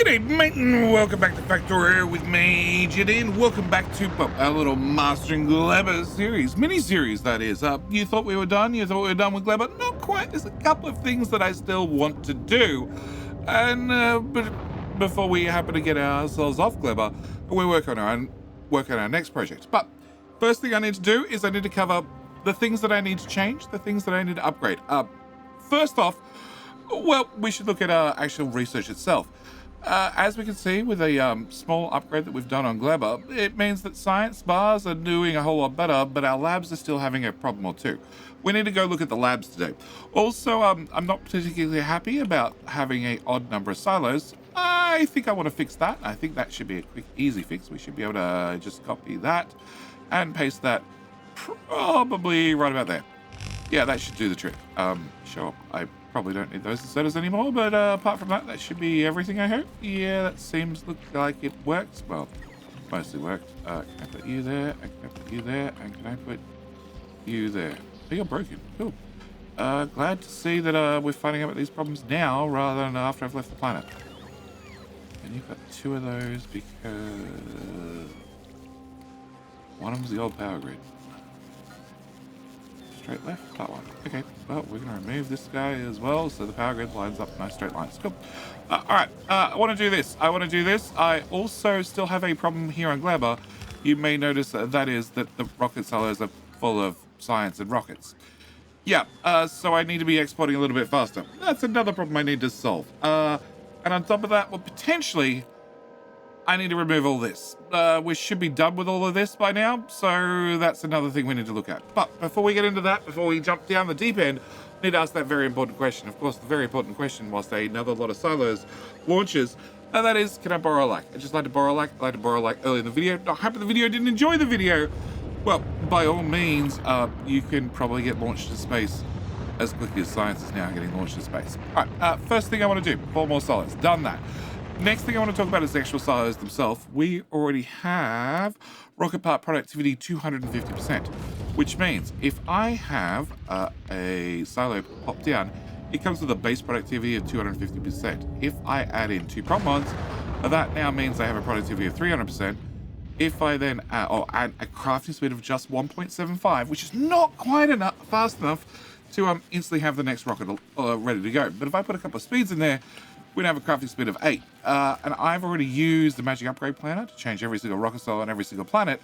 G'day mate, and welcome back to Factorio with me, Jadin. Welcome back to our little Mastering Gleba series, mini-series that is. You thought we were done? You thought we were done with Gleba? Not quite. There's a couple of things that I still want to do. And but before we happen to get ourselves off Gleba, we're working on our next project. But first thing I need to do is I need to cover the things that I need to change, the things that I need to upgrade. First off, well, we should look at our actual research itself. As we can see with a small upgrade that we've done on Gleba, it means that science bars are doing a whole lot better, but our labs are still having a problem or two. We need to go look at the labs today. Also, I'm not particularly happy about having an odd number of silos. I think I want to fix that. I think that should be a quick, easy fix. We should be able to just copy that and paste that probably right about there. Yeah, that should do the trick. Sure, I probably don't need those inserters anymore, but apart from that, that should be everything, I hope. Yeah, that seems like it works. Well, mostly worked. Can I put you there? And can I put you there? And can I put you there? Oh, you're broken. Cool. Glad to see that we're finding out about these problems now rather than after I've left the planet. And you've got two of those because one of them's the old power grid. Straight left, that one. Okay, well, we're going to remove this guy as well, so the power grid lines up nice straight lines. Cool. All right, I want to do this. I also still have a problem here on Gleba. You may notice that is that the rocket silos are full of science and rockets. Yeah, so I need to be exporting a little bit faster. That's another problem I need to solve. And on top of that, well, potentially, I need to remove all this. We should be done with all of this by now, so that's another thing we need to look at. But before we get into that, before we jump down the deep end, I need to ask that very important question. Of course, the very important question was another lot of silos launches, and that is, can I borrow a like? I just like to borrow a like. I like to borrow a like early in the video. I hope the video didn't enjoy the video. Well, by all means, you can probably get launched to space as quickly as science is now getting launched to space. All right, first thing I want to do, 4 more silos. Done that. Next thing I want to talk about is the actual silos themselves. We already have rocket part productivity 250%, which means if I have a silo pop down, it comes with a base productivity of 250%. If I add in 2 prop mods, that now means I have a productivity of 300%. If I then add a crafting speed of just 1.75, which is not quite fast enough to instantly have the next rocket ready to go. But if I put a couple of speeds in there, we'd have a crafting speed of 8. And I've already used the magic upgrade planner to change every single rocket silo on every single planet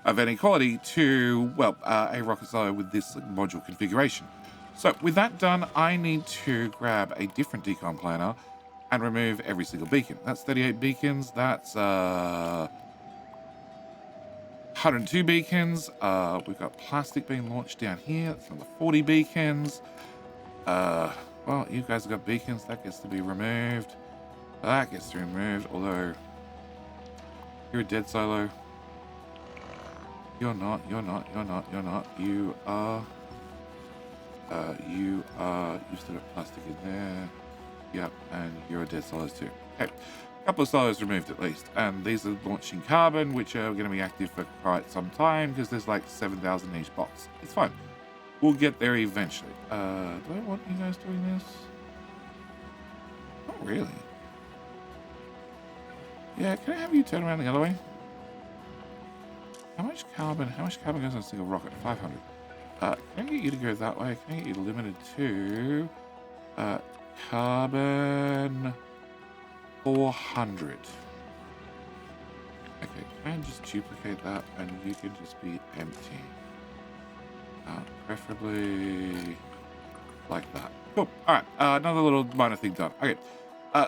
of any quality to, well, a rocket silo with this module configuration. So with that done, I need to grab a different decon planner and remove every single beacon. That's 38 beacons. That's 102 beacons. We've got plastic being launched down here. That's another 40 beacons. Well, you guys have got beacons. That gets to be removed. That gets to be removed. Although, you're a dead silo. You're not. You are. You've still got plastic in there. Yep, and you're a dead silo too. Okay. A couple of silos removed at least. And these are launching carbon, which are going to be active for quite some time because there's like 7,000 in each box. It's fine. We'll get there eventually. Do I want you guys doing this? Not really. Yeah, can I have you turn around the other way? How much carbon goes on a single rocket? 500. Can I get you to go that way? Can I get you limited to carbon 400? Okay, can I just duplicate that and you can just be empty? Preferably like that. Cool. All right, another little minor thing done. Okay,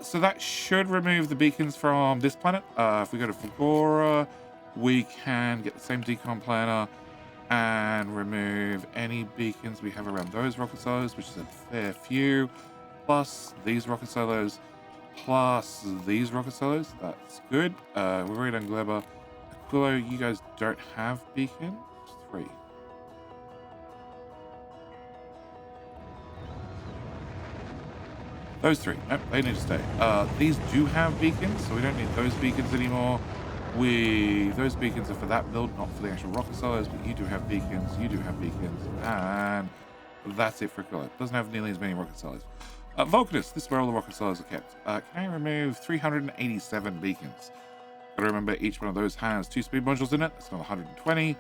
so that should remove the beacons from this planet. If we go to Fagora, we can get the same decon planner and remove any beacons we have around those rocket silos, which is a fair few, plus these rocket silos, plus these rocket silos. That's good. We're already done Gleba. Aquilo, you guys don't have beacons. 3. Those 3, nope, they need to stay. These do have beacons, so we don't need those beacons anymore. Those beacons are for that build, not for the actual rocket silos, but you do have beacons, and that's it for Gleba. Doesn't have nearly as many rocket silos. Vulcanus, this is where all the rocket silos are kept. Can I remove 387 beacons? Gotta remember each one of those has 2 speed modules in it. That's another 120.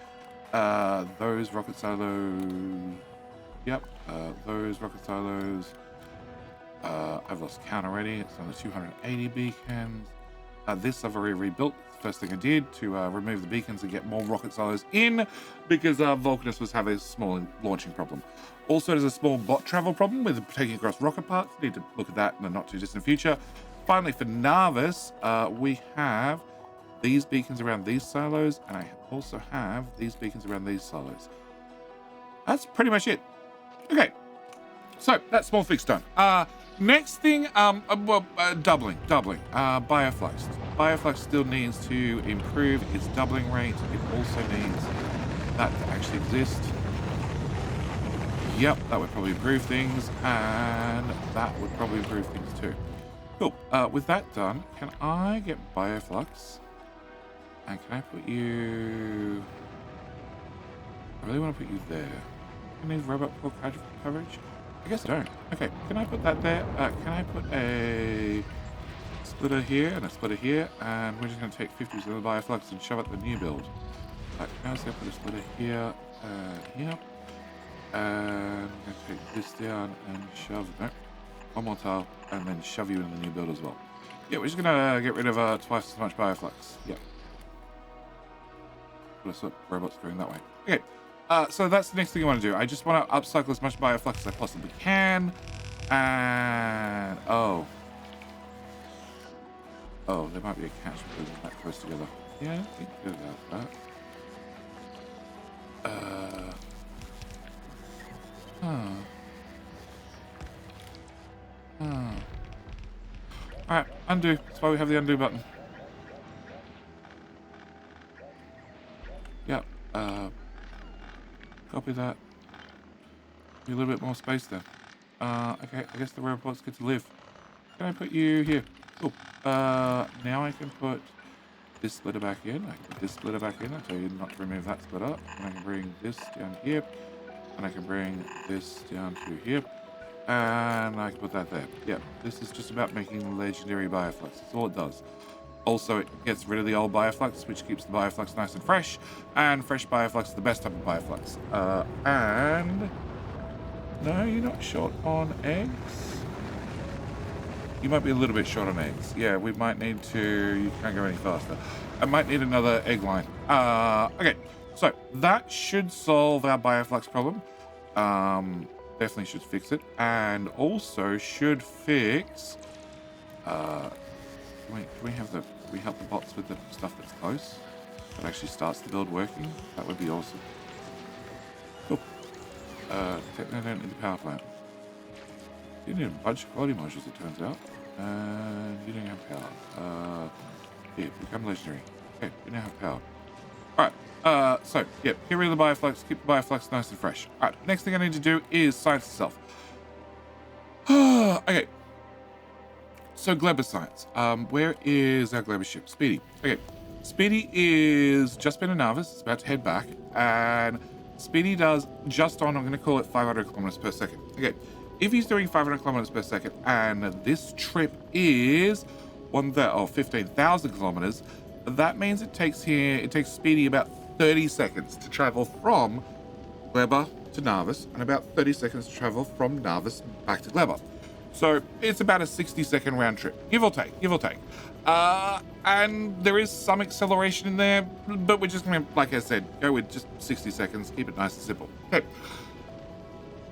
Those rocket silos. Yep. Those rocket silos. I've lost count already. It's another 280 beacons. This I've already rebuilt. It's the first thing I did to remove the beacons and get more rocket silos in because Vulcanus was having a small launching problem. Also, there's a small bot travel problem with taking across rocket parts. Need to look at that in the not too distant future. Finally, for Nauvis, we have these beacons around these silos, and I also have these beacons around these silos. That's pretty much it. Okay, so that small fix done. Next thing, doubling. Bioflux. Bioflux still needs to improve its doubling rate. It also needs that to actually exist. Yep, that would probably improve things, and that would probably improve things too. Cool. With that done, can I get Bioflux? And can I put you... I really want to put you there. I need robot core coverage? I guess I don't. Okay, can I put that there? Can I put a splitter here and a splitter here? And we're just going to take 50% of the Bioflux and shove it the new build. Right, now I'm going to put a splitter here and here. And I'm going to take this down and shove... No, one more tile and then shove you in the new build as well. Yeah, we're just going to get rid of twice as much Bioflux. Yeah. Let's look, robots going that way. Okay. So that's the next thing I want to do. I just want to upcycle as much Bioflux as I possibly can. And... Oh, there might be a catch with them that close together. Yeah, I don't think good about that. Alright, undo. That's why we have the undo button. Yep. Copy that. Be a little bit more space there. Okay, I guess the robots get to live. Can I put you here? Cool. Now I can put this splitter back in. I can put this splitter back in. I tell you not to remove that splitter. And I can bring this down here. And I can bring this down to here. And I can put that there. Yeah, this is just about making legendary Bioflux. That's all it does. Also, it gets rid of the old Bioflux, which keeps the Bioflux nice and fresh. And fresh Bioflux is the best type of Bioflux. And... No, you're not short on eggs? You might be a little bit short on eggs. Yeah, we might need to... You can't go any faster. I might need another egg line. Okay, so that should solve our Bioflux problem. Definitely should fix it. And also should fix... Wait, do we help the bots with the stuff that's close? That actually starts the build working? That would be awesome. Cool. Techno don't need the power plant. You need a bunch of quality modules, it turns out. And you don't have power. Here, become legendary. Okay, you now have power. Alright, so, yeah, get rid of the Bioflux, keep the Bioflux nice and fresh. Alright, next thing I need to do is science itself. Okay. So, Gleba science. Where is our Gleba ship? Speedy. Okay. Speedy is just been in Nauvis. It's about to head back. And Speedy does just on, I'm going to call it 500 kilometers per second. Okay. If he's doing 500 kilometers per second and this trip is 15,000 kilometers, that means it takes Speedy about 30 seconds to travel from Gleba to Nauvis and about 30 seconds to travel from Nauvis back to Gleba. So it's about a 60-second round trip, give or take. And there is some acceleration in there, but we're just going to, like I said, go with just 60 seconds, keep it nice and simple. Okay.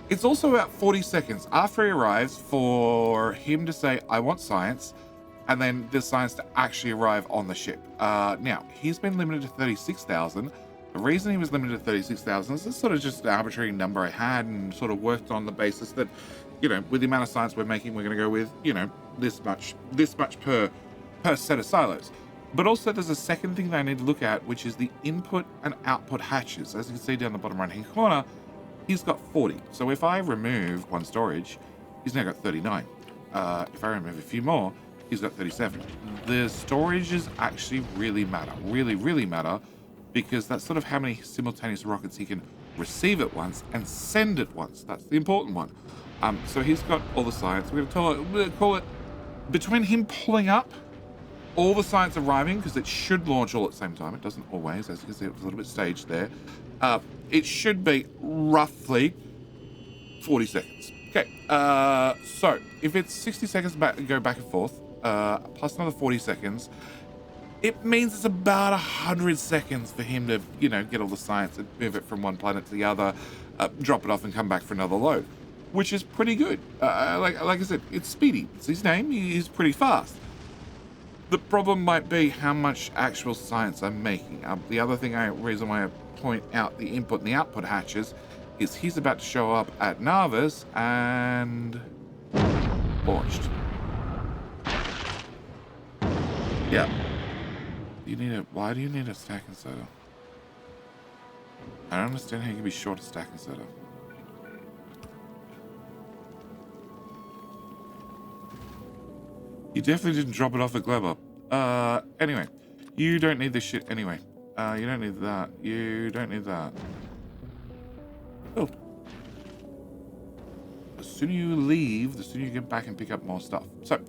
It's also about 40 seconds after he arrives for him to say, I want science, and then the science to actually arrive on the ship. Now, he's been limited to 36,000. The reason he was limited to 36,000 is sort of just an arbitrary number I had and sort of worked on the basis that, you know, with the amount of science we're making, we're going to go with, you know, this much per set of silos. But also there's a second thing that I need to look at, which is the input and output hatches. As you can see down the bottom right-hand corner, he's got 40. So if I remove one storage, he's now got 39. If I remove a few more, he's got 37. The storages actually really matter, really matter, because that's sort of how many simultaneous rockets he can receive at once and send at once. That's the important one. So he's got all the science. We're going to call it between him pulling up, all the science arriving, because it should launch all at the same time. It doesn't always, as you can see, it was a little bit staged there. It should be roughly 40 seconds. Okay, so if it's 60 seconds go back and forth, plus another 40 seconds, it means it's about 100 seconds for him to, get all the science and move it from one planet to the other, drop it off and come back for another load, which is pretty good. Like I said, it's speedy. It's his name. He's pretty fast. The problem might be how much actual science I'm making. The other reason why I point out the input and the output hatches is he's about to show up at Nauvis and launched. Yeah. Why do you need a stacking soda? I don't understand how you can be short a stacking soda. You definitely didn't drop it off at Gleba. Anyway. You don't need this shit anyway. You don't need that. You don't need that. Oh. The sooner you leave, the sooner you get back and pick up more stuff. So,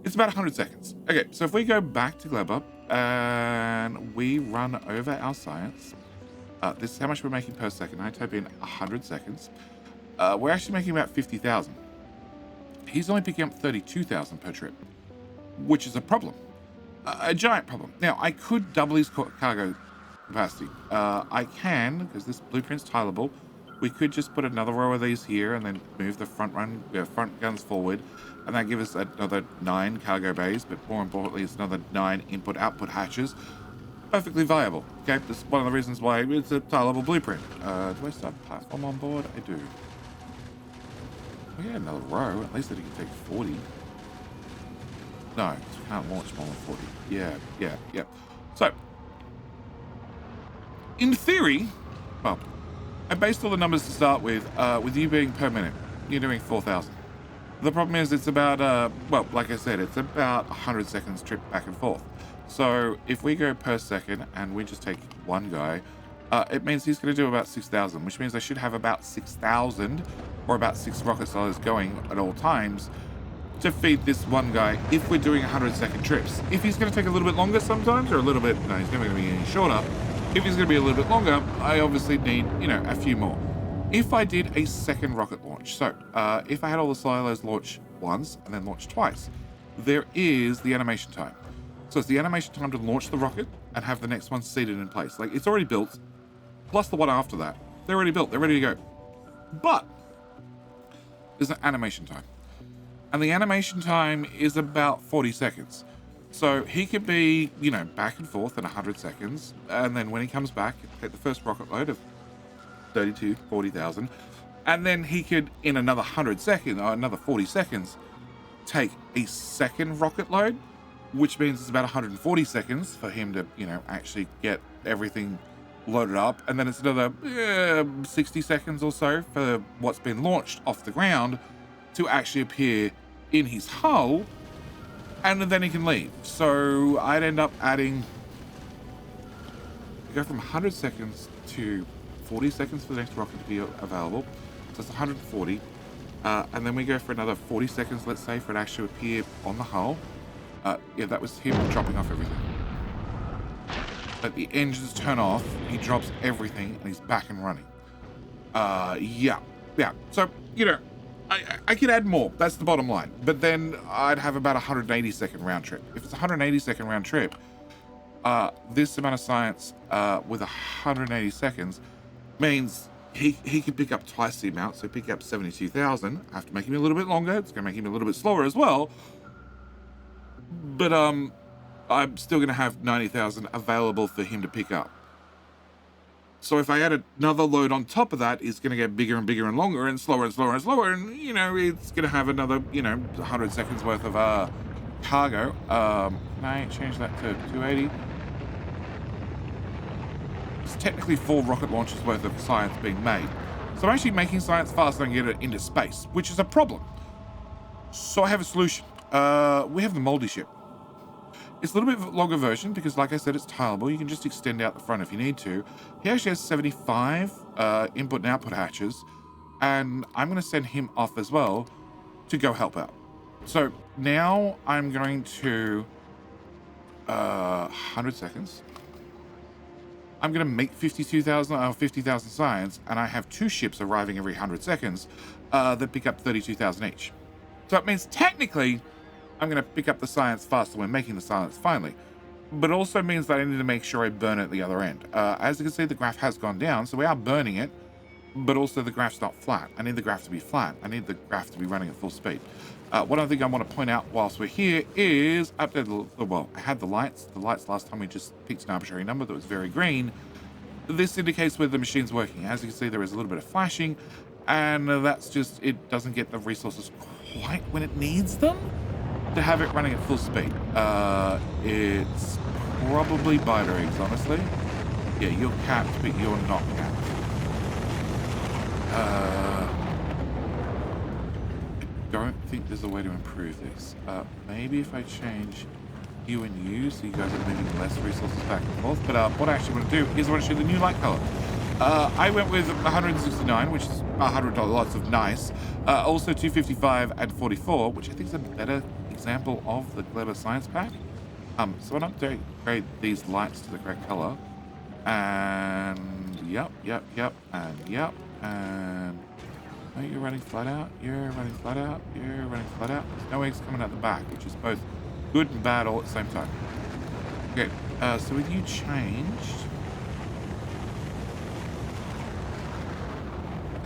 it's about 100 seconds. Okay, so if we go back to Gleba and we run over our science, this is how much we're making per second. I type in 100 seconds. We're actually making about 50,000. He's only picking up 32,000 per trip, which is a problem. A giant problem. Now, I could double his cargo capacity. I can, because this blueprint's tileable. We could just put another row of these here and then move the front guns forward, and that gives us another 9 cargo bays, but more importantly, it's another 9 input-output hatches. Perfectly viable. Okay, this is one of the reasons why it's a tileable blueprint. Do I start platform on board? I do. We get another row. At least that he can take 40. No, we can't launch more than 40. Yeah. So, in theory, well, I based all the numbers to start with you being per minute. You're doing 4,000. The problem is it's about, well, like I said, it's about 100 seconds trip back and forth. So if we go per second and we just take one guy, it means he's going to do about 6,000, which means I should have about 6,000 or about 6 rocket silos going at all times to feed this one guy if we're doing 100-second trips. If he's going to take a little bit longer sometimes, or a little bit, no, he's never going to be any shorter. If he's going to be a little bit longer, I obviously need, a few more. If I did a second rocket launch, so if I had all the silos launch once and then launch twice, there is the animation time. So it's the animation time to launch the rocket and have the next one seated in place. Like, it's already built, plus the one after that. They're already built, they're ready to go. But there's an animation time. And the animation time is about 40 seconds. So he could be, back and forth in 100 seconds. And then when he comes back, take the first rocket load of 40,000. And then he could, in another 100 seconds, or another 40 seconds, take a second rocket load, which means it's about 140 seconds for him to, actually get everything loaded up. And then it's another 60 seconds or so for what's been launched off the ground to actually appear in his hull, and then he can leave. So I'd end up adding, go from 100 seconds to 40 seconds for the next rocket to be available. So it's 140. And then we go for another 40 seconds, let's say, for it to actually appear on the hull. Yeah, that was him dropping off everything. But the engines turn off, he drops everything, and he's back and running. Yeah. So, I could add more. That's the bottom line. But then I'd have about 180-second round trip. If it's a 180-second round trip, this amount of science with 180 seconds means he could pick up twice the amount. So pick up 72,000. I have to make him a little bit longer. It's going to make him a little bit slower as well. But I'm still going to have 90,000 available for him to pick up. So if I add another load on top of that, it's going to get bigger and bigger and longer and slower and slower and slower. And, it's going to have another, 100 seconds worth of cargo. Can I change that to 280? It's technically 4 rocket launches worth of science being made. So I'm actually making science faster than get it into space, which is a problem. So I have a solution. We have the moldy ship. It's a little bit longer version because, like I said, it's tileable. You can just extend out the front if you need to. He actually has 75 input and output hatches. and I'm going to send him off as well to go help out. So now I'm going to 100 seconds. I'm going to make 52,000 or 50,000 science, and I have 2 ships arriving every 100 seconds that pick up 32,000 each. So it means technically I'm going to pick up the science faster when making the science finally, but it also means that I need to make sure I burn it at the other end. As you can see, the graph has gone down, so we are burning it, but also the graph's not flat. I need the graph to be flat. I need the graph to be running at full speed. One other thing I want to point out whilst we're here is well, I had the lights. The lights last time we just picked an arbitrary number that was very green. This indicates whether the machine's working. As you can see, there is a little bit of flashing, and that's just, it doesn't get the resources quite when it needs them to have it running at full speed. It's probably biter eggs, honestly. Yeah, you're capped, but you're not capped. I don't think there's a way to improve this. Maybe if I change you and you, so you guys are moving less resources back and forth. But what I actually want to do is I want to show the new light color. I went with 169, which is 100 lots of nice. Also 255 and 44, which I think is a better example of the Gleba science pack. So when I upgrade these lights to the correct color, and yep, and oh, you're running flat out, you're running flat out, you're running flat out. There's no eggs coming out the back, which is both good and bad all at the same time. Okay, so with you changed,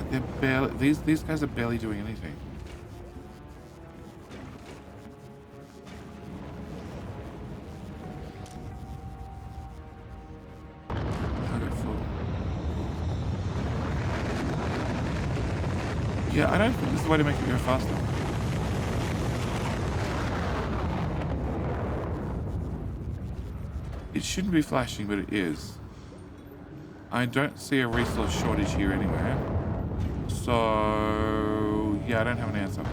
they're barely, these guys are barely doing anything. Yeah, I don't think this is the way to make it go faster. It shouldn't be flashing, but it is. I don't see a resource shortage here anywhere. So, yeah, I don't have an answer.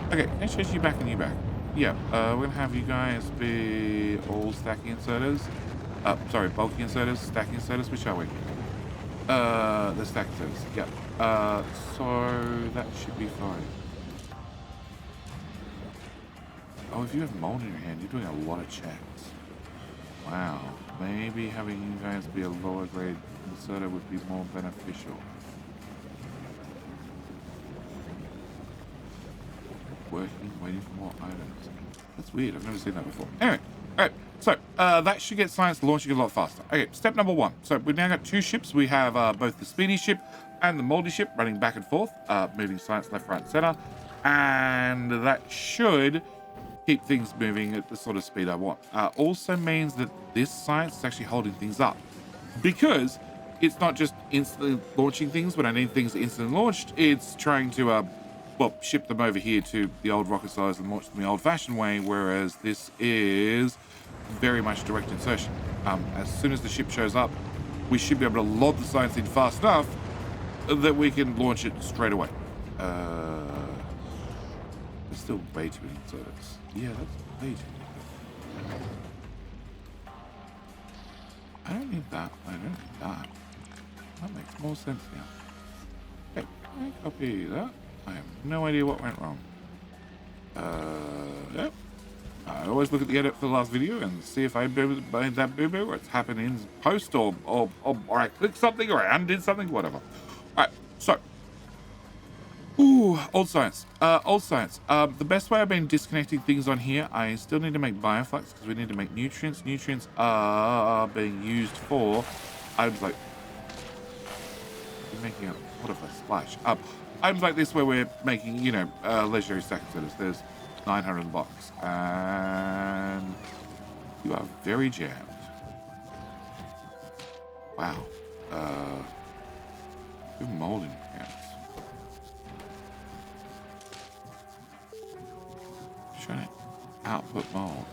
Okay, let's change you back and you back. Yeah, we're going to have you guys be all stacking inserters. Sorry, bulky inserters, stacking inserters. Which are we? The stack inserters. Yeah. So that should be fine. Oh, if you have mold in your hand, you're doing a lot of checks. Wow. Maybe having you guys be a lower grade inserter would be more beneficial. Working, waiting for more items. That's weird. I've never seen that before. Anyway, alright. So, that should get science launching a lot faster. Okay, step number 1. So, we've now got 2 ships. We have both the speedy ship and the moldy ship running back and forth, moving science left, right, and center. And that should keep things moving at the sort of speed I want. Also means that this science is actually holding things up, because it's not just instantly launching things when I need things instantly launched. It's trying to, ship them over here to the old rocket silos and launch them the old-fashioned way, whereas this is very much direct insertion. As soon as the ship shows up, we should be able to load the science in fast enough that we can launch it straight away. There's still way too many inserters. Yeah, that's way too many. I don't need that. I don't need that. That makes more sense now. Okay, I copy that. I have no idea what went wrong. Yep. I always look at the edit for the last video and see if I made that boo-boo, or it's happened in post, or I clicked something, or I undid something, whatever. Alright, so. Ooh, old science. Old science. The best way I've been disconnecting things on here, I still need to make bioflux, because we need to make nutrients. Nutrients are being used for items like... We're making a what if I splash? Items like this where we're making, you know, legendary stack inserters. There's 900 in the box. And you are very jammed. Wow. You're mold in your hands. Trying to output mold.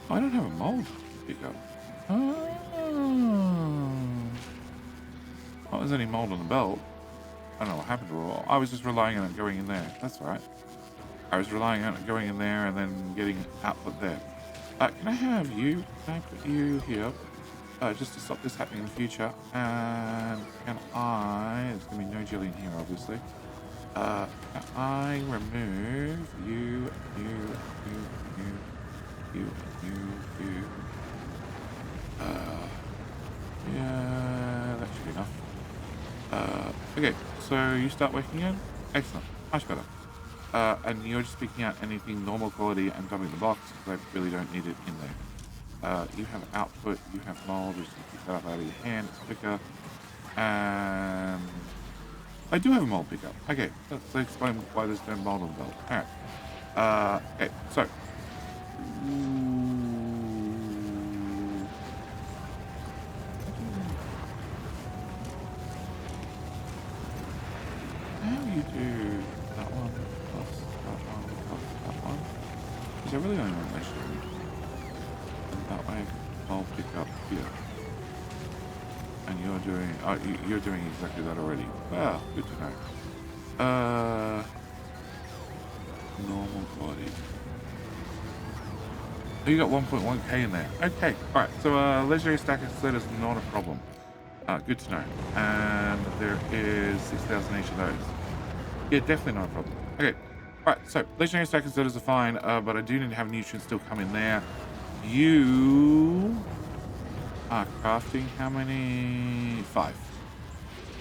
Oh, I don't have a mold to pick up. Oh. Not there's any mold on the belt. I don't know what happened to it. I was just relying on it going in there. That's right. I was relying on it going in there and then getting output there. Can I have you? Can I put you here? just to stop this happening in the future. And can I... There's going to be no jelly in here, obviously. Can I remove you, you. Yeah, that should be enough. Okay, so you start working in. Excellent, much better. And you're just picking out anything normal quality and dumping the box because I really don't need it in there. You have output, you have mold, just pick that up out of your hand, it's quicker. And I do have a mold pickup. Okay, let's explain why there's no mold on the belt. Alright. Okay, so. How do you do that one plus that one plus that one? Because I really only want legendary. And that way I'll pick up here. And you're doing exactly that already. Well, good to know. Normal quality. Oh, you got 1.1k in there. Okay, alright, so legendary stack instead is not a problem. Good to know. And there is 6,000 each of those. Yeah, definitely not a problem. Okay, alright, so legendary stack inserters are fine, but I do need to have nutrients still come in there. You are crafting how many? 5.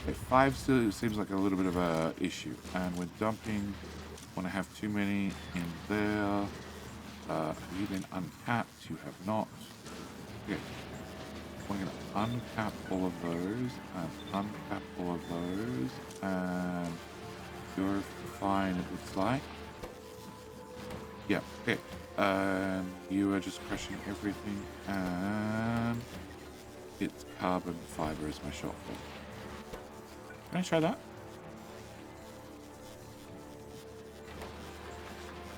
Okay, 5 still seems like a little bit of a issue. And we're dumping, want to have too many in there. You've been uncapped, you have not. Okay. We're going to uncap all of those, and uncap all of those, and you're fine, it looks like. Yeah, okay. And you are just crushing everything, and it's carbon fiber is my shortfall. Can I try that?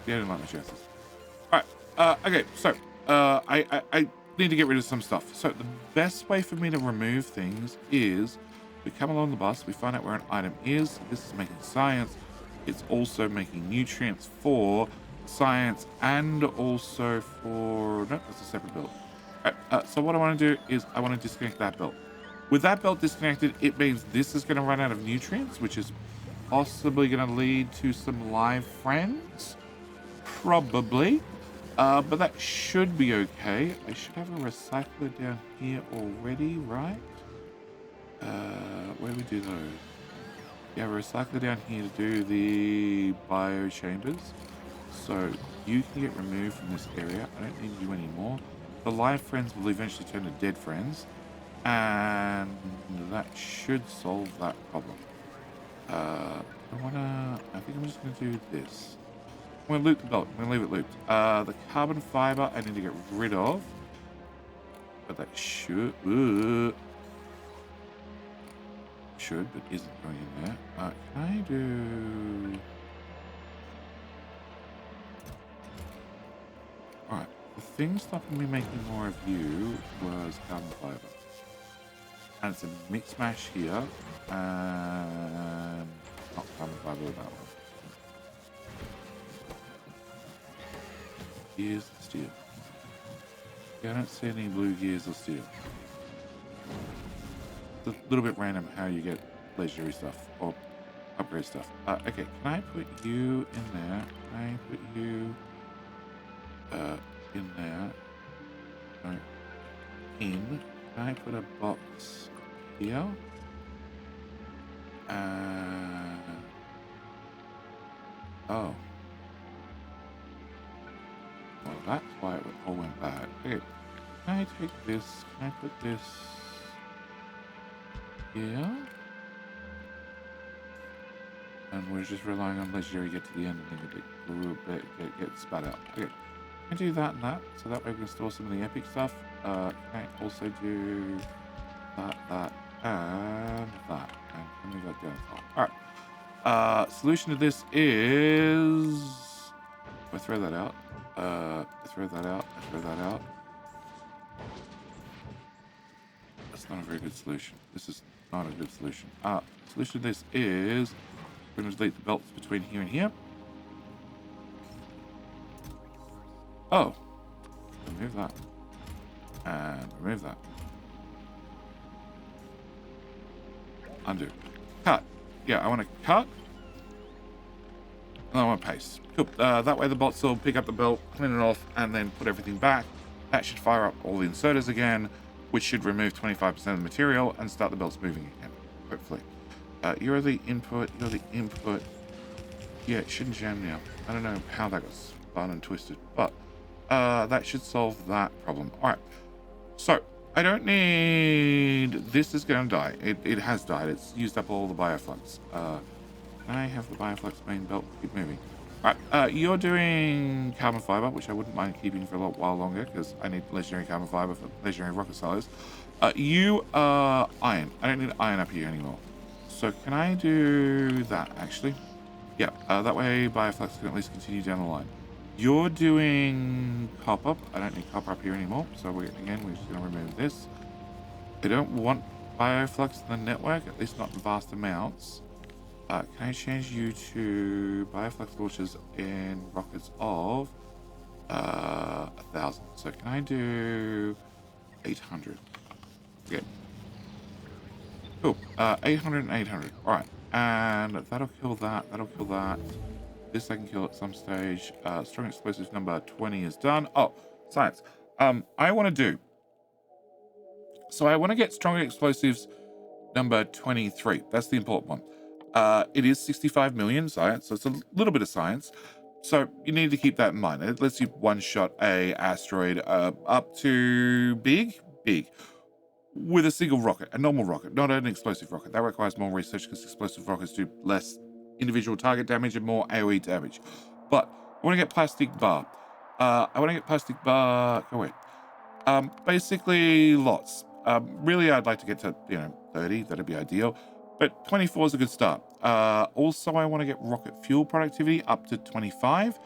Yeah, I didn't like my chances. Alright, okay, so, I need to get rid of some stuff. So the best way for me to remove things is we come along the bus, we find out where an item is. This is making science. It's also making nutrients for science and also for... No, that's a separate build. Alright, so what I want to do is I want to disconnect that belt. With that belt disconnected, it means this is going to run out of nutrients, which is possibly going to lead to some live friends. Probably. But that should be okay. I should have a recycler down here already, right? Where do we do those? You have a recycler down here to do the bio chambers. So you can get removed from this area. I don't need you anymore. The live friends will eventually turn to dead friends. And that should solve that problem. I think I'm just going to do this. I'm going to loop the belt. I'm going to leave it looped. The carbon fiber I need to get rid of. But that should... should, but isn't going in there. Can I do... Alright. The thing stopping me making more of you was carbon fiber. And it's a mix mash here. And... not carbon fiber with that one. Gears and steel. Yeah, I don't see any blue gears or steel. It's a little bit random how you get legendary stuff or upgrade stuff. Okay, can I put you in there? Can I put you in there? No. In. Can I put a box here? Oh. Well, that's why it all went bad. Okay, can I take this? Can I put this here? And we're just relying on legendary to get to the end and then get spat out. Okay, can I do that and that? So that way we can store some of the epic stuff. Can I also do that, and that? And can we go down top? Alright. Solution to this is... I throw that out. I throw that out. I throw that out. That's not a very good solution. This is not a good solution. Solution to this is we're going to delete the belts between here and here. Oh. Remove that. And remove that. Undo. Cut. Yeah, I want to cut. And I want to paste. Cool. That way the bots will pick up the belt, clean it off, and then put everything back. That should fire up all the inserters again, which should remove 25% of the material and start the belts moving again, hopefully. You're the input. You're the input. Yeah, it shouldn't jam now. I don't know how that got spun and twisted, but that should solve that problem. All right. So I don't need... This is going to die. It has died. It's used up all the bioflux. Can I have the bioflux main belt keep moving? All right. You're doing carbon fiber, which I wouldn't mind keeping for a while longer because I need legendary carbon fiber for legendary rocket silos. You are iron. I don't need iron up here anymore. So can I do that, actually? Yeah, that way Bioflux can at least continue down the line. You're doing copper. I don't need copper up here anymore. So we're just going to remove this. I don't want Bioflux in the network, at least not in vast amounts. Can I change you to Bioflux launches in rockets of 1,000? So can I do 800? Okay. Cool. 800 and 800. All right. And that'll kill that. That'll kill that. This I can kill at some stage. Strong explosives number 20 is done. Oh, science. I want to do. So I want to get stronger explosives number 23. That's the important one. It is 65 million science, so it's a little bit of science. So you need to keep that in mind. It lets you one-shot a asteroid up to big, with a single rocket, a normal rocket, not an explosive rocket. That requires more research because explosive rockets do less individual target damage and more AoE damage. But I want to get plastic bar. Go away. Basically, lots. Really, I'd like to get to 30. That'd be ideal. But 24 is a good start. Also, I want to get rocket fuel productivity up to 25.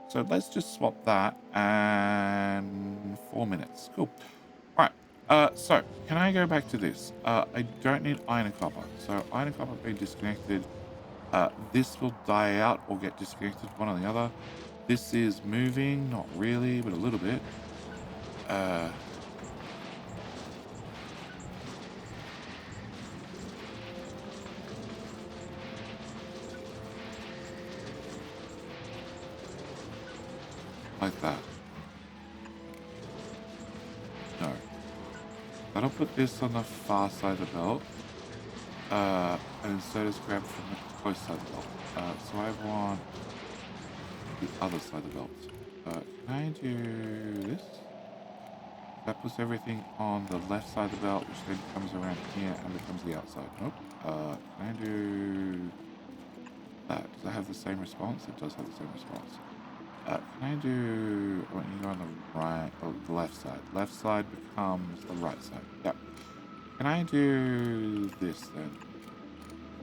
So let's just swap that and 4 minutes. Cool. All right. So can I go back to this? I don't need iron and copper. So iron and copper being disconnected. This will die out or get disconnected, one or the other. This is moving, not really, but a little bit. Like that. No. That'll put this on the far side of the belt. And inserters grab from the close side of the belt. So I want the other side of the belt. Can I do this? That puts everything on the left side of the belt, which then comes around here and becomes the outside. Nope. Can I do that? Does that have the same response? It does have the same response. Can I do... I want you to go on the right... Oh, the left side. Left side becomes the right side. Yep. Can I do this then?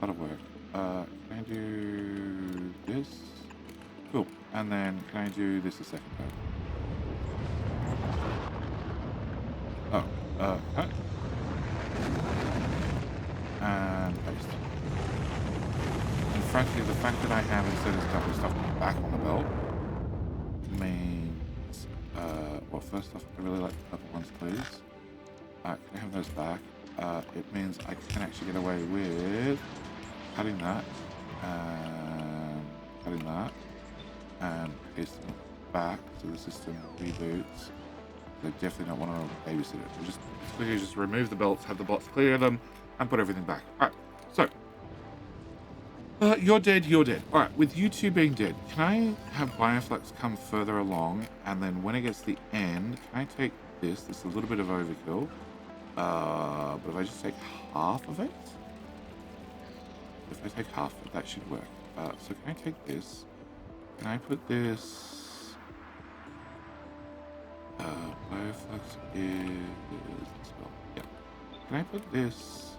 That'll work. Can I do this? Cool. And then can I do this a second time? Oh, cut. And paste. And frankly, the fact that I have instead of stuff back on the belt means, well, first off, I really like the purple ones, please. Can I have those back? It means I can actually get away with cutting that, and cutting that, and pasting it back so the system reboots. They definitely don't want to babysit it. We just quickly just remove the belts, have the bots clear them, and put everything back. All right, so you're dead. All right, with you two being dead, can I have Bioflux come further along, and then when it gets to the end, can I take this? This is a little bit of overkill. But if I just take half of it, that should work. So can I take this? Can I put this? Bioflux is spell. Yeah. Can I put this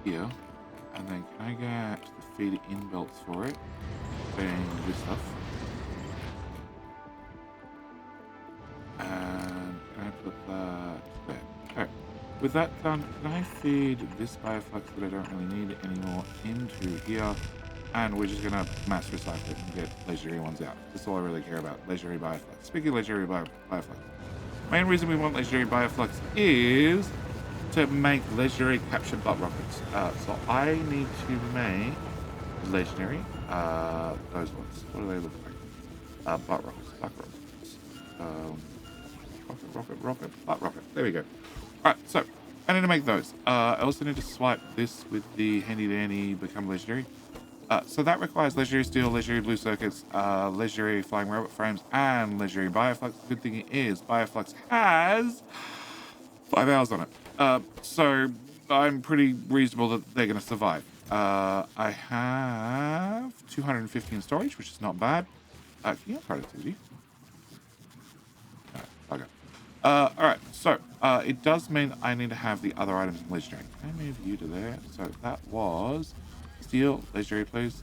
here? And then can I get the feed in belts for it? Being this stuff. And can I put that there? Okay. With that done, can I feed this Bioflux that I don't really need anymore into here? And we're just going to mass recycle it and get legendary ones out. That's all I really care about. Legendary Bioflux. Speaking of legendary Bioflux, main reason we want legendary Bioflux is to make legendary capture butt rockets. So I need to make legendary, those ones. What do they look like? Butt rockets, butt rockets. Rocket, butt rocket. There we go. Alright, so I need to make those. I also need to swipe this with the handy dandy become legendary. So that requires legendary steel, legendary blue circuits, legendary flying robot frames, and legendary bioflux. The good thing is bioflux has 5 hours on it. So I'm pretty reasonable that they're going to survive. I have 250 in storage, which is not bad. Can you have productivity? Okay. Alright, so it does mean I need to have the other items in legendary. Can I move you to there? So that was steel, legendary, please.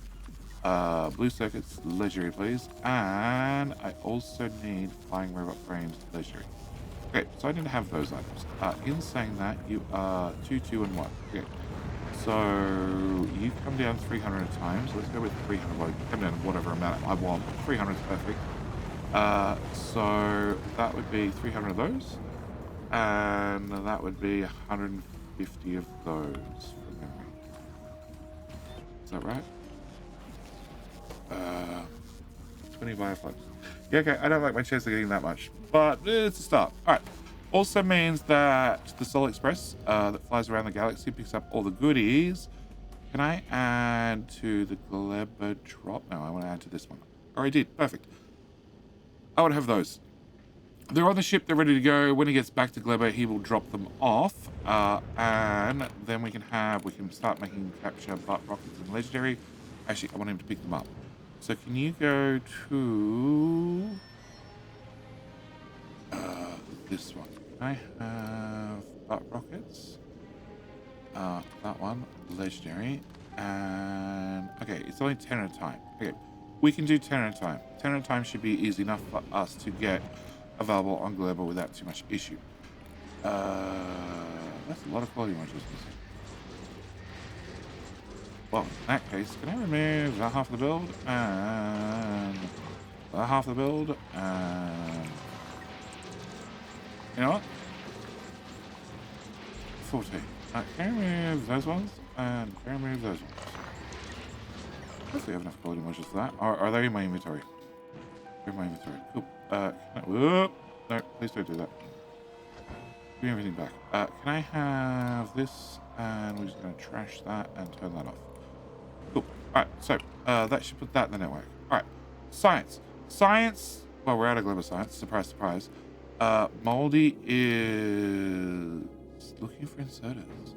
Blue circuits, legendary, please. And I also need flying robot frames, legendary. Okay, so I need to have those items. In saying that, you are 2, 2, and 1. Okay. So you come down 300 times. Let's go with 300. Well, come down whatever amount I want. 300 is perfect. So that would be 300 of those. And that would be 150 of those from memory. Is that right? 20 bioflux. Yeah, okay, I don't like my chance of getting that much, but it's a start. All right. Also means that the Solar Express that flies around the galaxy picks up all the goodies. Can I add to the Gleba drop? No, I want to add to this one. Oh, I did. Perfect. I want to have those. They're on the ship. They're ready to go. When he gets back to Gleba, he will drop them off. And then we can start making capture butt rockets and legendary. Actually, I want him to pick them up. So can you go to this one? I have butt rockets. That one, legendary. And okay, it's only 10 at a time. Okay, we can do 10 at a time. 10 at a time should be easy enough for us to get available on Gleba without too much issue. That's a lot of quality modules missing. Well, in that case, can I remove that half of the build and that half of the build and you know what? 14. Can I remove those ones and can I remove those ones? Hopefully I have enough quality modules for that. Are they in my inventory? They're in my inventory. Cool. Whoop. No, please don't do that. Give me everything back. Can I have this? And we're just going to trash that and turn that off. Cool. Alright, so that should put that in the network. Alright, science. Science. Well, we're out of Gleba science. Surprise, surprise. Moldy is looking for inserters.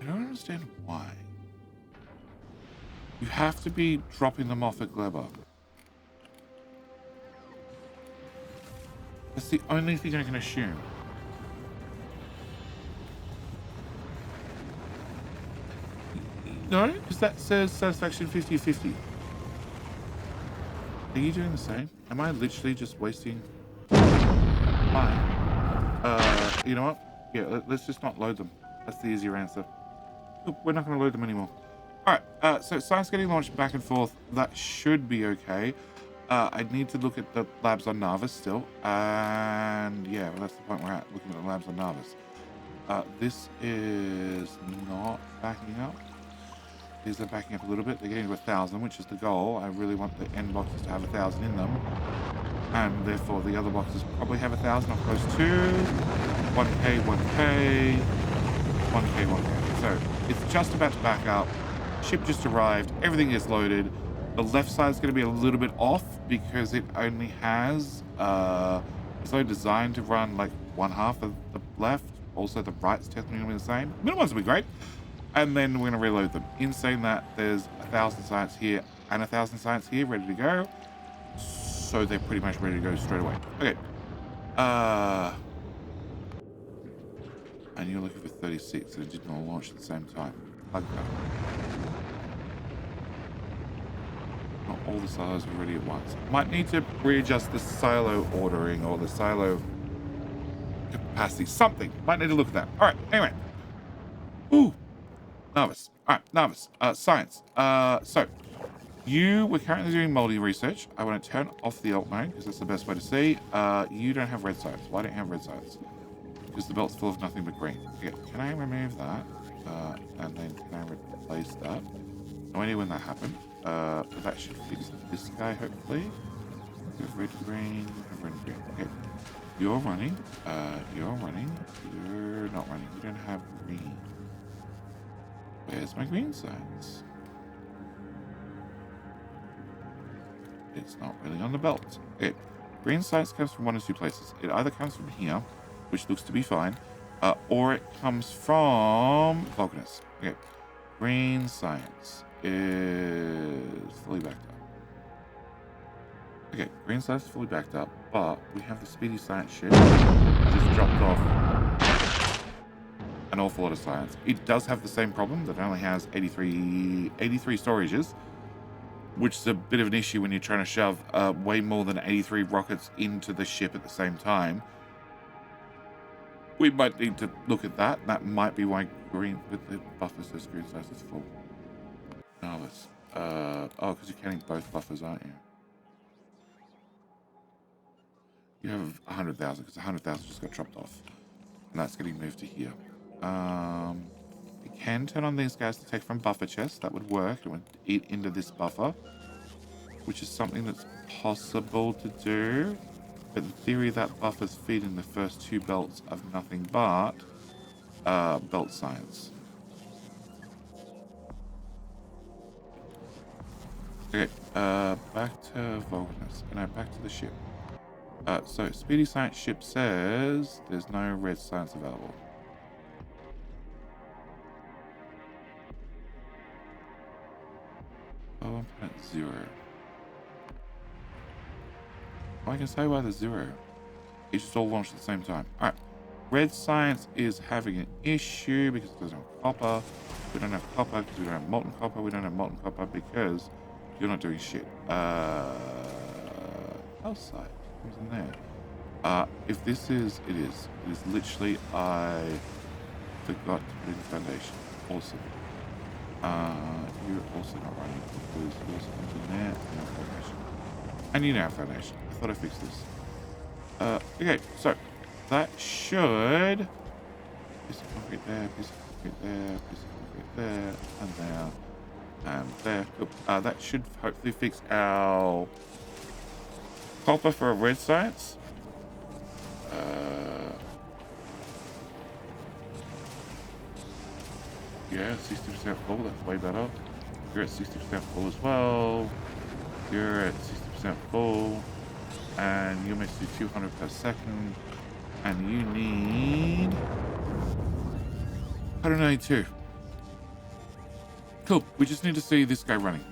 I don't understand why. You have to be dropping them off at Gleba. That's the only thing I can assume. No, because that says satisfaction 50-50. Are you doing the same? Am I literally just wasting mine? You know what? Yeah, let's just not load them. That's the easier answer. Oop, we're not going to load them anymore. Alright, so science getting launched back and forth. That should be okay. I need to look at the labs on Nauvis still. And yeah, well, that's the point we're at, looking at the labs on Nauvis. This is not backing up. These are backing up a little bit. They're getting to 1,000, which is the goal. I really want the end boxes to have 1,000 in them. And therefore the other boxes probably have 1,000 or close to 1k, 1k, 1k, 1k. So it's just about to back up. Ship just arrived. Everything is loaded. The left side is going to be a little bit off because it only has, it's only designed to run like one half of the left. Also the right's technically going to be the same. Middle ones will be great. And then we're going to reload them. In saying that, there's 1,000 science here and 1,000 science here ready to go. So they're pretty much ready to go straight away. Okay. And you're looking for 36 and it did not launch at the same time. Like that. Not all the silos are ready at once. Might need to readjust the silo ordering or the silo capacity. Something. Might need to look at that. All right. Anyway. Ooh. Nauvis. All right, Nauvis. Science. So, We're currently doing multi research. I want to turn off the alt mode because that's the best way to see. You don't have red science. Why don't you have red science? Because the belt's full of nothing but green. Okay, can I remove that? And then can I replace that? No idea when that happened. But that should fix this guy, hopefully. You have red, green, you have red, green. Okay. You're running. You're running. You're not running. You don't have green. Where's my green science? It's not really on the belt. Okay. Green science comes from one of two places. It either comes from here, which looks to be fine, or it comes from Vulcanus. Okay. Green science is fully backed up. Okay, green science is fully backed up, but we have the speedy science ship just dropped off an awful lot of science. It does have the same problem that it only has 83 storages, which is a bit of an issue when you're trying to shove way more than 83 rockets into the ship at the same time. We might need to look at that. That might be why green with the buffer says green science is full. Nauvis. Oh, because you're counting both buffers, aren't you? You have 100,000 because 100,000 just got dropped off, and that's getting moved to here. You can turn on these guys to take from buffer chests. That would work. It would eat into this buffer, which is something that's possible to do. But in theory, that buffer's feeding the first two belts of nothing but belt science. Okay, back to Vulcanus. No, back to the ship. So Speedy Science ship says there's no red science available. Oh, I'm at 0. Oh, I can say why there's 0. It just all launched at the same time. Alright. Red science is having an issue because it doesn't have copper. We don't have copper because we don't have molten copper. We don't have molten copper because you're not doing shit. Outside comes in there. If this is, it is. It is literally, I forgot to put in foundation. Awesome. You're also not running because yours comes in there and no foundation. And you now have foundation. I thought I fixed this. Okay, so that should piece of concrete there, piece of concrete there, piece of concrete there, and there, and there. Cool. That should hopefully fix our copper for a red science. Yeah, 60% full, that's way better. You're at 60% full as well. You're at 60% full. And you almost do 200 per second. And you need 192. Cool, we just need to see this guy running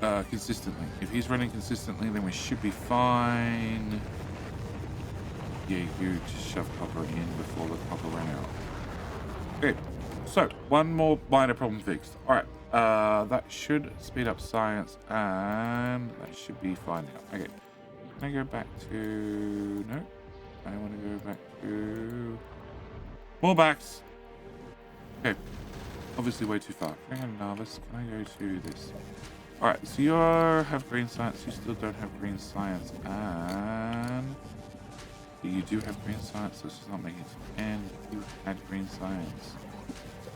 consistently. If he's running consistently, then we should be fine. Yeah, you just shove copper in before the copper ran out. Okay, so one more minor problem fixed. All right, that should speed up science, and that should be fine now. Okay, can I go back to? No, I want to go back to more backs. Okay, obviously way too far. Hang on, Nauvis. Can I go to this? All right, so you have green science. You still don't have green science, and you do have green science. So this is not making it to the end. You had green science.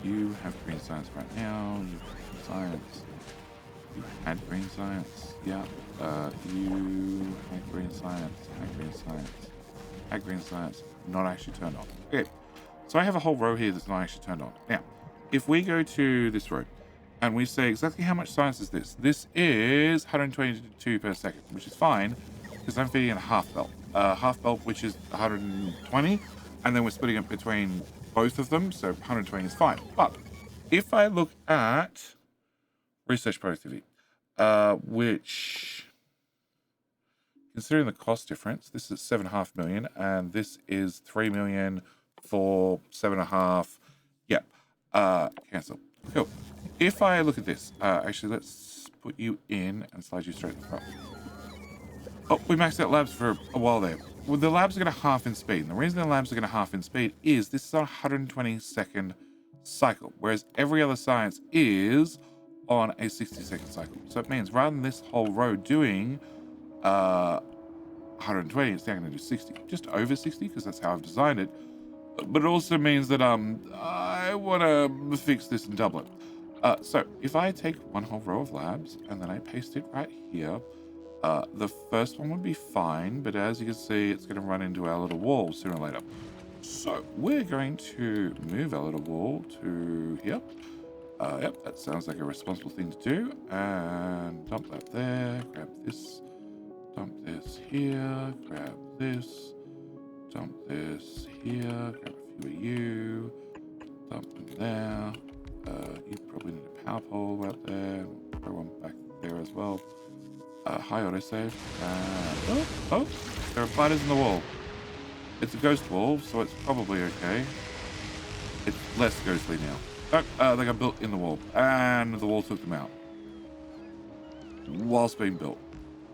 You have green science right now. You have green science. You had green science. Yeah. You had green science. Had green science. Had green science. Not actually turned on. Okay. So I have a whole row here that's not actually turned on. Now, if we go to this row and we say exactly how much science is this? This is 122 per second, which is fine because I'm feeding in a half belt. Half belt, which is 120, and then we're splitting it between both of them, so 120 is fine. But if I look at research productivity, which, considering the cost difference, this is 7.5 million, and this is 3 million for 7.5. Yep. Cancel. Cool. If I look at this, actually, let's put you in and slide you straight to the front. Oh, we maxed out labs for a while there. Well, the labs are going to half in speed. And the reason the labs are going to half in speed is this is a 120-second cycle, whereas every other science is on a 60-second cycle. So it means rather than this whole row doing 120, it's now going to do 60, just over 60, because that's how I've designed it. But it also means that I want to fix this and double it. So if I take one whole row of labs and then I paste it right here, the first one would be fine, but as you can see, it's going to run into our little wall sooner or later. So we're going to move our little wall to here. Yep, that sounds like a responsible thing to do. And dump that there, grab this, dump this here, grab this, dump this here, grab a few of you, dump them there. You probably need a power pole out there, throw one back there as well. High autosave. Oh, there are spiders in the wall. It's a ghost wall, so it's probably okay. It's less ghostly now. Oh, they got built in the wall, and the wall took them out whilst being built.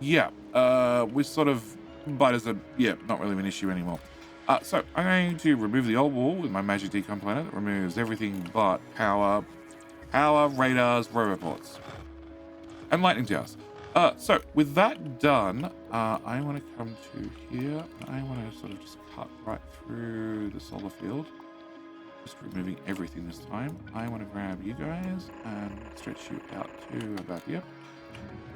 Yeah, we sort of spiders are not really an issue anymore. So I'm going to remove the old wall with my magic decon planner that removes everything but power, radars, roboports, and lightning towers. So with that done, I want to come to here. I want to sort of just cut right through the solar field, just removing everything this time. I want to grab you guys and stretch you out to about here,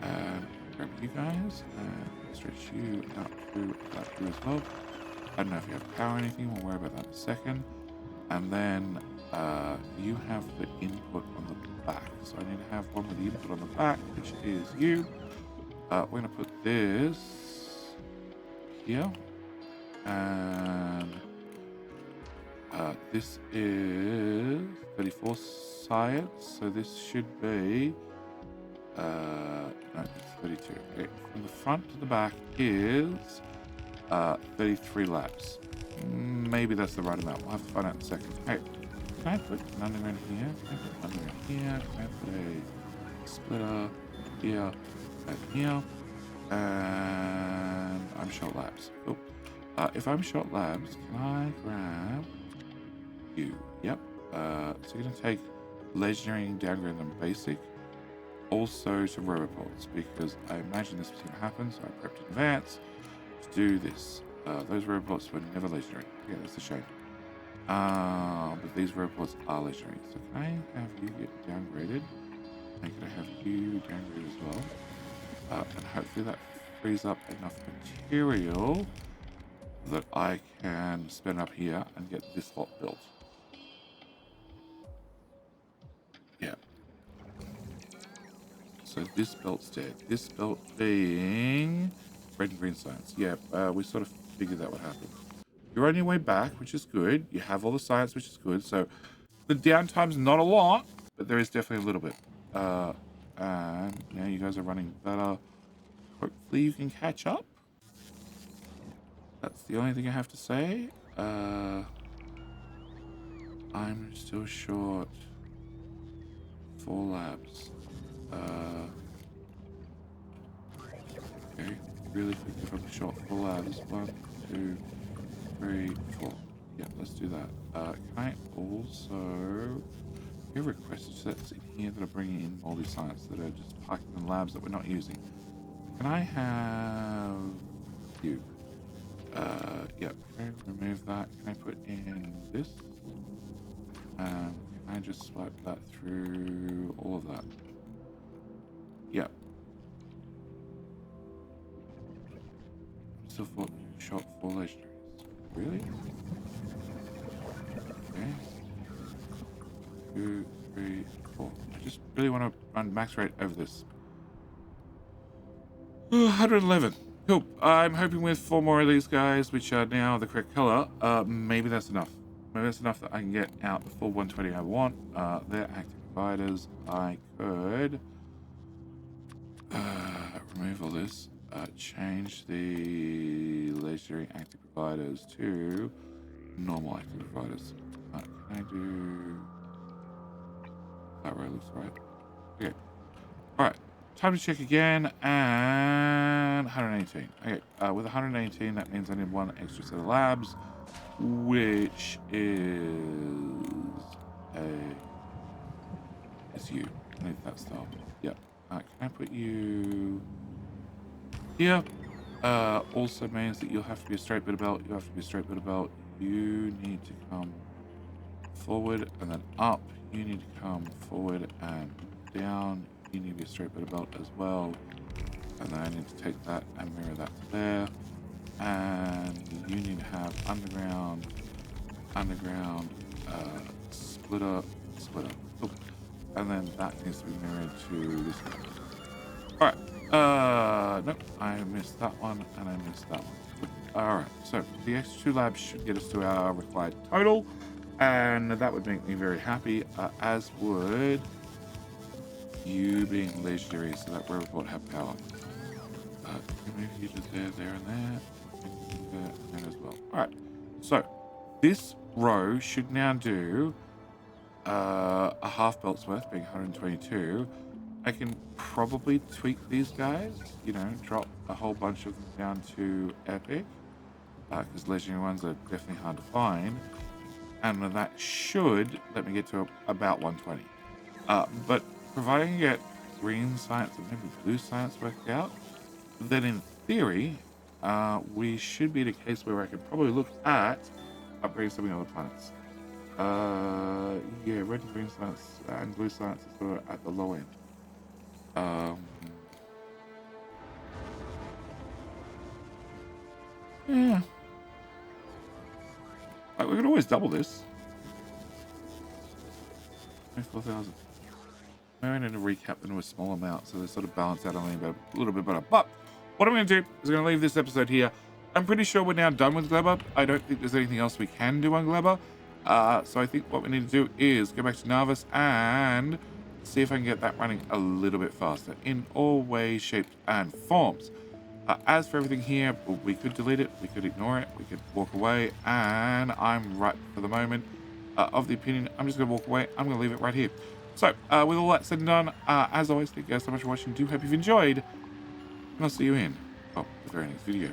and grab you guys and stretch you out to about here as well. I don't know if you have power or anything, we'll worry about that in a second. And then you have the input on the back. So I need to have one with the input on the back, which is you. We're going to put this here. And this is 34 science, so this should be no, it's 32. Okay, from the front to the back is 33 laps. Maybe that's the right amount. We'll have to find out in a second. Hey, can I put an underground here? Can I put an underground here? Can I put a splitter here and here? And I'm short labs. Oh, if I'm short labs, can I grab you? Yep. So you're going to take legendary and downgrade them basic. Also some roboports, because I imagine this was going to happen, so I prepped in advance to do this. Those roboports were never legendary. Yeah, that's a shame. But these roboports are legendary. So can I have you get downgraded? And can I have you downgraded as well? And hopefully that frees up enough material that I can spend up here and get this lot built. Yeah. So this belt's dead. This belt being red and green science. Yeah, we sort of figured that would happen. You're on your way back, which is good. You have all the science, which is good. So the downtime's not a lot, but there is definitely a little bit. And now you guys are running better. Hopefully you can catch up. That's the only thing I have to say. I'm still short 4 labs. Okay, really quick if I'm short 4 labs. 1, 2, 3, 4. Yeah, let's do that. Can I also... You requested sets in here that are bringing in moldy science that are just parking in labs that we're not using. Can I have you? Yep. Can I remove that? Can I put in this? Can I just swipe that through all of that? Yep. I'm still short 4 legendaries. Really? Okay. 2, 3, 4. I just really want to run max rate over this. 111. Cool. I'm hoping with 4 more of these guys, which are now the correct color, maybe that's enough. Maybe that's enough that I can get out the full 120 I want. They're active providers. I could remove all this. Change the legendary active providers to normal active providers. Can I do... That row looks right. Okay. Alright. Time to check again, and 118. Okay, with 118, that means I need 1 extra set of labs, which is it's you. I need that style. Yep. Can I put you here? Also means that you'll have to be a straight bit of belt. You have to be a straight bit of belt. You need to come forward and then up. You need to come forward and down. You need to be a straight bit of belt as well. And then I need to take that and mirror that to there. And you need to have underground, splitter. Oops. And then that needs to be mirrored to this one. Alright. Nope. I missed that one and I missed that one. Alright. So the extra 2 labs should get us to our required total. And that would make me very happy, as would you being legendary, so that rover would have power. Maybe you just there, and there. There and there as well. Alright, so this row should now do a half belt's worth, being 122. I can probably tweak these guys, you know, drop a whole bunch of them down to epic, because legendary ones are definitely hard to find. And that should let me get to about 120. But providing I get green science and maybe blue science worked out, then in theory, we should be in a case where I could probably look at upgrading some of the other planets. Yeah, red and green science and blue science is sort of at the low end. Yeah. Like, we could always double this. 24,000. Maybe I need to recap them to a small amount so they sort of balance out a little bit better. But what I'm going to do is I'm going to leave this episode here. I'm pretty sure we're now done with Gleba. I don't think there's anything else we can do on Gleba. So I think what we need to do is go back to Nauvis and see if I can get that running a little bit faster in all ways, shapes, and forms. As for everything here, we could delete it, we could ignore it, we could walk away, and I'm right for the moment of the opinion, I'm just going to walk away. I'm going to leave it right here. So, with all that said and done, as always, thank you guys so much for watching. Do hope you've enjoyed, and I'll see you in, well, the very next video.